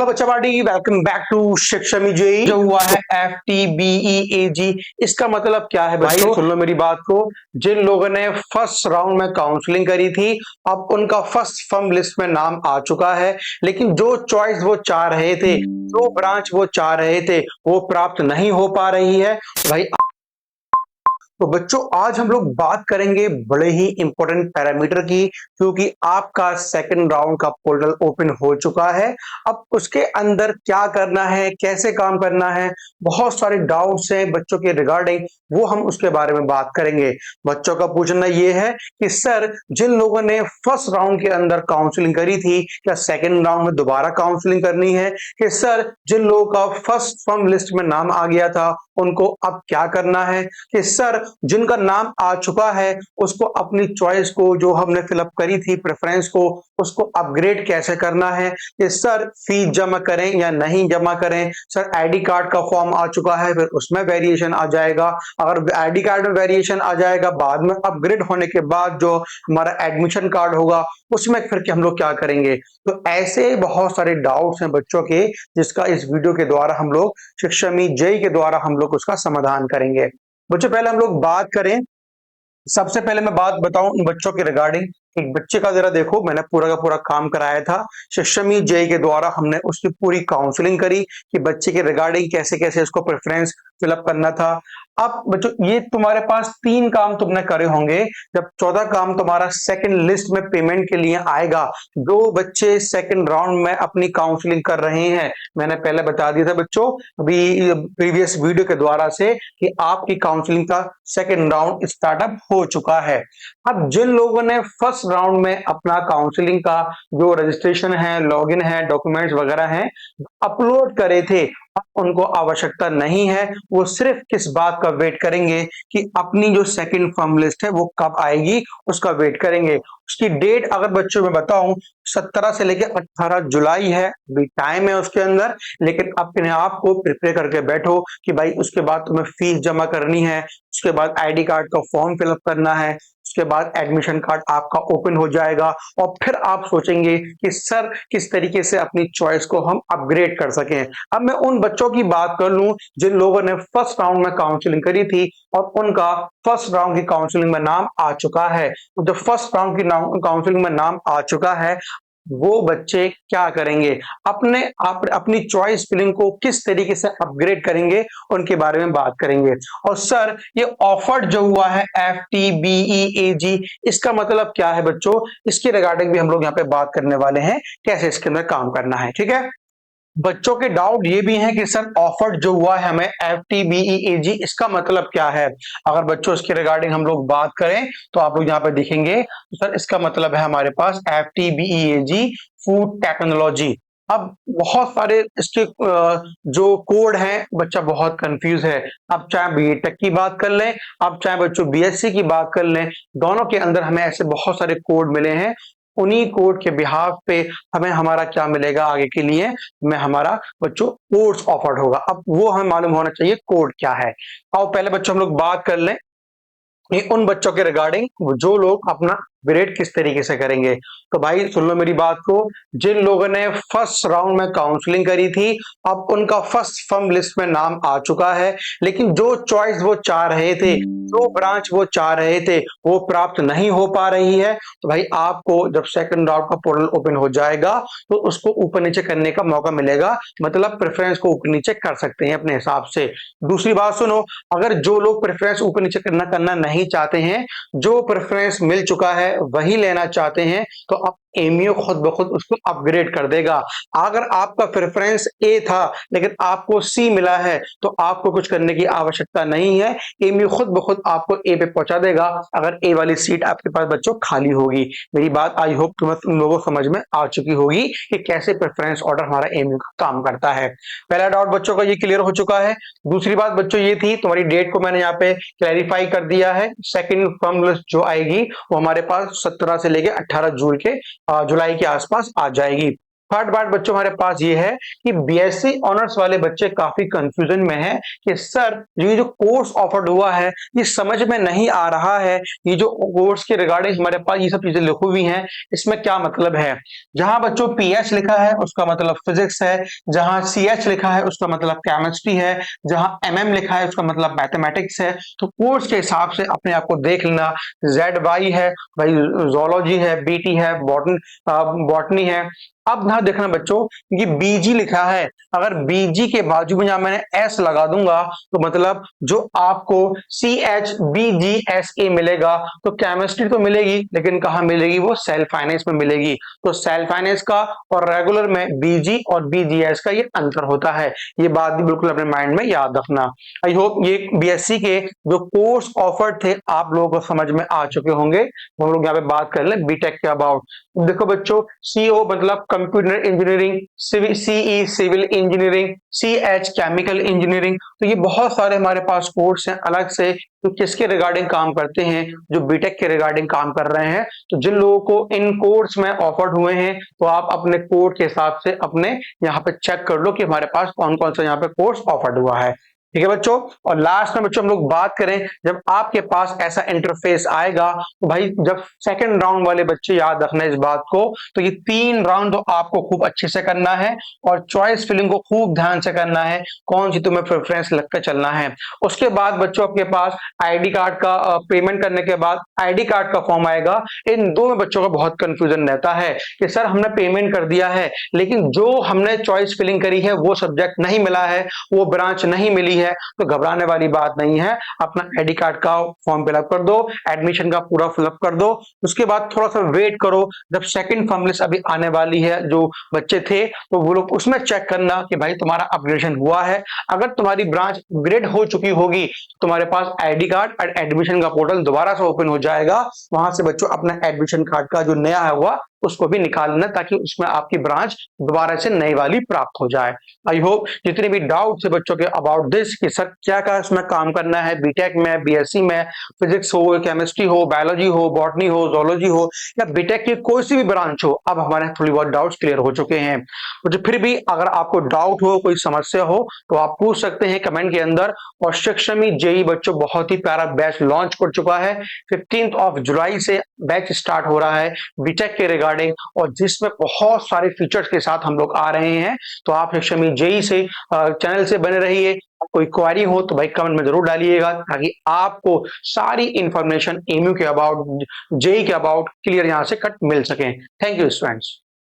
Hello बच्चा party, welcome back to शिक्षामी JEE. जो हुआ है FTBEAG, इसका मतलब क्या है बच्चों? भाई सुन लो मेरी बात को। जिन लोगों ने फर्स्ट राउंड में काउंसलिंग करी थी, अब उनका फर्स्ट फर्म लिस्ट में नाम आ चुका है, लेकिन जो चॉइस वो चाह रहे थे, जो ब्रांच वो चाह रहे थे, वो प्राप्त नहीं हो पा रही है। भाई तो बच्चों आज हम लोग बात करेंगे बड़े ही इंपॉर्टेंट पैरामीटर की, क्योंकि आपका सेकंड राउंड का पोर्टल ओपन हो चुका है। अब उसके अंदर क्या करना है, कैसे काम करना है, बहुत सारे डाउट्स हैं बच्चों के रिगार्डिंग, वो हम उसके बारे में बात करेंगे। बच्चों का पूछना ये है कि सर जिन लोगों ने फर्स्ट राउंड के अंदर काउंसलिंग करी थी, क्या सेकेंड राउंड में दोबारा काउंसलिंग करनी है? कि सर जिन लोगों का फर्स्ट फर्म लिस्ट में नाम आ गया था, उनको अब क्या करना है? कि सर जिनका नाम आ चुका है, उसको अपनी चॉइस को जो हमने फिलअप करी थी प्रेफरेंस को, उसको अपग्रेड कैसे करना है? कि सर फीस जमा करें या नहीं जमा करें? सर आईडी कार्ड का फॉर्म आ चुका है, फिर उसमें वेरिएशन आ जाएगा। अगर आईडी कार्ड में वेरिएशन आ जाएगा, बाद में अपग्रेड होने के बाद जो हमारा एडमिशन कार्ड होगा, उसमें फिर हम लोग क्या करेंगे? तो ऐसे बहुत सारे डाउट्स हैं बच्चों के, जिसका इस वीडियो के द्वारा हम लोग शिक्षामी जेई के द्वारा हम लोग उसका समाधान करेंगे। बच्चों पहले हम लोग बात करें, सबसे पहले मैं बात बताऊं उन बच्चों के रिगार्डिंग। एक बच्चे का जरा देखो, मैंने पूरा का पूरा काम कराया था शिक्षामी जेई के द्वारा, हमने उसकी पूरी काउंसलिंग करी कि बच्चे के रिगार्डिंग कैसे कैसे उसको प्रेफरेंस फिलअप करना था। अब बच्चों ये तुम्हारे पास 3 काम तुमने करे होंगे, जब 14 काम तुम्हारा सेकंड लिस्ट में पेमेंट के लिए आएगा। जो बच्चे सेकंड राउंड में अपनी काउंसलिंग कर रहे हैं, मैंने पहले बता दिया था बच्चों अभी प्रीवियस वीडियो के द्वारा से कि आपकी काउंसलिंग का सेकंड राउंड स्टार्टअप हो चुका है। अब जिन लोगों ने फर्स्ट राउंड में अपना काउंसलिंग का जो रजिस्ट्रेशन है, लॉगिन है, डॉक्यूमेंट्स वगैरह हैं, अपलोड करे थे, अब उनको आवश्यकता नहीं है। वो सिर्फ किस बात का वेट करेंगे कि अपनी जो सेकंड फर्म लिस्ट है वो कब आएगी, उसका वेट करेंगे। उसकी डेट अगर बच्चों में बताऊं, 17 से लेकर 18 जुलाई है, अभी टाइम है उसके अंदर। लेकिन अपने आप को प्रिपेयर करके बैठो कि भाई उसके बाद तुम्हें फीस जमा करनी है, उसके बाद आईडी कार्ड का फॉर्म फिलअप करना है, उसके बाद एडमिशन कार्ड आपका ओपन हो जाएगा, और फिर आप सोचेंगे कि सर किस तरीके से अपनी चॉइस को हम अपग्रेड कर सकें। अब मैं उन बच्चों की बात कर लूं जिन लोगों ने फर्स्ट राउंड में काउंसलिंग करी थी और उनका फर्स्ट राउंड की काउंसलिंग में नाम आ चुका है। तो जो फर्स्ट राउंड की काउंसलिंग में नाम आ चुका है, वो बच्चे क्या करेंगे, अपनी चॉइस फिलिंग को किस तरीके से अपग्रेड करेंगे, उनके बारे में बात करेंगे। और सर ये ऑफर जो हुआ है FTBEAG, इसका मतलब क्या है बच्चों? इसके रिगार्डिंग भी हम लोग यहाँ पे बात करने वाले हैं, कैसे इसके अंदर काम करना है। ठीक है, बच्चों के डाउट ये भी हैं कि सर ऑफर जो हुआ है हमें FTBEAG, इसका मतलब क्या है? अगर बच्चों इसके रिगार्डिंग हम लोग बात करें तो आप लोग यहाँ पे दिखेंगे, तो सर इसका मतलब है हमारे पास FTBEAG फूड टेक्नोलॉजी। अब बहुत सारे इसके जो कोड हैं, बच्चा बहुत कंफ्यूज है। अब चाहे BTech की बात कर लें, अब चाहे बच्चों BSc की बात कर लें, दोनों के अंदर हमें ऐसे बहुत सारे कोड मिले हैं। उन्हीं कोड के बिहाफ पे हमें हमारा क्या मिलेगा आगे के लिए, में हमारा बच्चों कोर्स ऑफर्ड होगा। अब वो हमें मालूम होना चाहिए कोड क्या है। आओ पहले बच्चों हम लोग बात कर लें ये उन बच्चों के रिगार्डिंग जो लोग अपना ग्रेड किस तरीके से करेंगे। तो भाई सुन लो मेरी बात को, जिन लोगों ने फर्स्ट राउंड में काउंसलिंग करी थी, अब उनका फर्स्ट फर्म लिस्ट में नाम आ चुका है, लेकिन जो चॉइस वो चाह रहे थे, जो ब्रांच वो चाह रहे थे, वो प्राप्त नहीं हो पा रही है। तो भाई आपको जब सेकंड राउंड का पोर्टल ओपन हो जाएगा, तो उसको ऊपर नीचे करने का मौका मिलेगा, मतलब प्रेफरेंस को ऊपर नीचे कर सकते हैं अपने हिसाब से। दूसरी बात सुनो, अगर जो लोग प्रेफरेंस ऊपर नीचे करना नहीं चाहते हैं, जो प्रेफरेंस मिल चुका है वही लेना चाहते हैं, तो अब एमयू खुद ब खुद उसको अपग्रेड कर देगा। अगर आपका प्रेफरेंस ए था लेकिन आपको सी मिला है, तो आपको कुछ करने की आवश्यकता नहीं है, एमयू खुद ब खुद आपको ए पे पहुंचा देगा, अगर ए वाली सीट आपके पास बच्चों खाली होगी। मेरी बात आई होप तुम लोगों को समझ में आ चुकी होगी कि कैसे प्रेफरेंस ऑर्डर हमारा एमयू का काम करता है। पहला डाउट बच्चों का ये क्लियर हो चुका है। दूसरी बात बच्चों ये थी, तुम्हारी डेट को मैंने यहाँ पे क्लैरिफाई कर दिया है। सेकंड फर्म लिस्ट जो आएगी वो हमारे पास 17 से लेके 18 जुलाई के आसपास आ जाएगी। थर्ड बात बच्चों हमारे पास ये है कि बीएससी ऑनर्स वाले बच्चे काफी कंफ्यूजन में हैं कि सर ये जो कोर्स ऑफर्ड हुआ है ये समझ में नहीं आ रहा है, ये जो कोर्स के रिगार्डिंग हमारे पास ये सब चीजें लिखी हुई हैं इसमें क्या मतलब है। जहां बच्चों पीएच लिखा है उसका मतलब फिजिक्स है, जहां सीएच लिखा है उसका मतलब केमिस्ट्री है, जहां एमएम लिखा है उसका मतलब मैथमेटिक्स है। तो कोर्स के हिसाब से अपने आप को देख लेना। जेड वाई है भाई, जोलॉजी है, बीटी है, बॉटनी है। अब यहां देखना बच्चों कि बीजी लिखा है, अगर बीजी के बाजू में जहां मैंने एस लगा दूंगा तो मतलब जो आपको C H B G S A मिलेगा, तो केमिस्ट्री तो मिलेगी लेकिन कहां मिलेगी, वो सेल्फ फाइनेंस में मिलेगी। तो सेल्फ फाइनेंस का और रेगुलर में बीजी और बीजीएस का ये अंतर होता है, ये बात भी बिल्कुल अपने माइंड में याद रखना। आई होप ये बीएससी के जो कोर्स ऑफर थे आप लोगों को समझ में आ चुके होंगे। हम लोग यहाँ पे बात कर ले बीटेक के अबाउट। देखो बच्चों सीओ मतलब computer engineering, CE civil engineering, CH chemical engineering. तो ये बहुत सारे हमारे पास कोर्स हैं अलग से तो किसके रिगार्डिंग काम करते हैं, जो बीटेक के रिगार्डिंग काम कर रहे हैं। तो जिन लोगों को इन कोर्स में ऑफर्ड हुए हैं तो आप अपने कोड के हिसाब से अपने यहाँ पे चेक कर लो कि हमारे पास कौन कौन सा यहाँ पे कोर्स ऑफर्ड हुआ है। ठीक है बच्चों। और लास्ट में बच्चों हम लोग बात करें, जब आपके पास ऐसा इंटरफेस आएगा तो भाई जब सेकंड राउंड वाले बच्चे याद रखना इस बात को, तो ये 3 राउंड तो आपको खूब अच्छे से करना है और चॉइस फिलिंग को खूब ध्यान से करना है, कौन सी तुम्हें प्रेफरेंस लगकर चलना है। उसके बाद बच्चों आपके पास आईडी कार्ड का पेमेंट करने के बाद आईडी कार्ड का फॉर्म आएगा। इन दो में बच्चों का बहुत कंफ्यूजन रहता है कि सर हमने पेमेंट कर दिया है लेकिन जो हमने चॉइस फिलिंग करी है वो सब्जेक्ट नहीं मिला है, वो ब्रांच नहीं मिली है। तो घबराने वाली बात नहीं है, अपना आईडी कार्ड का फॉर्म फिलअप कर दो, एडमिशन का पूरा फिलअप कर दो। उसके बाद थोड़ा सा वेट करो, जब सेकंड फॉर्म लिस्ट अभी आने वाली है जो बच्चे थे तो वो लोग उसमें चेक करना कि भाई तुम्हारा अपग्रेडेशन हुआ है। अगर तुम्हारी ब्रांच अपग्रेड हो चुकी होगी तो तुम्हारे पास आईडी कार्ड और एडमिशन का पोर्टल दोबारा से ओपन हो जाएगा, वहां से बच्चों अपना एडमिशन कार्ड का जो नया है हुआ उसको भी निकालना ताकि उसमें आपकी ब्रांच दोबारा से नई वाली प्राप्त हो जाए। आई होप जितने भी डाउट थे बच्चों के अबाउट दिस कि सर क्या क्या इसमें काम करना है बीटेक में, बीएससी में, फिजिक्स हो, केमिस्ट्री हो, बायोलॉजी हो, बॉटनी हो, जोलॉजी हो या बीटेक की कोई सी भी ब्रांच हो, अब हमारे थोड़ी बहुत डाउट्स क्लियर हो चुके हैं। मुझे फिर भी अगर आपको डाउट हो, कोई समस्या हो तो आप पूछ सकते हैं कमेंट के अंदर। और शिक्षमी जेई बच्चों बहुत ही प्यारा बैच लॉन्च कर चुका है, 15 जुलाई से बैच स्टार्ट हो रहा है बीटेक के रिगार्डिंग और जिसमें बहुत सारे फीचर्स के साथ हम लोग आ रहे हैं। तो आप शिक्षमी जेई से चैनल से बने रहिए। कोई क्वेरी हो तो भाई कमेंट में जरूर डालिएगा ताकि आपको सारी इंफॉर्मेशन एमयू के अबाउट, जेई के अबाउट क्लियर यहां से कट मिल सके। Thank you students.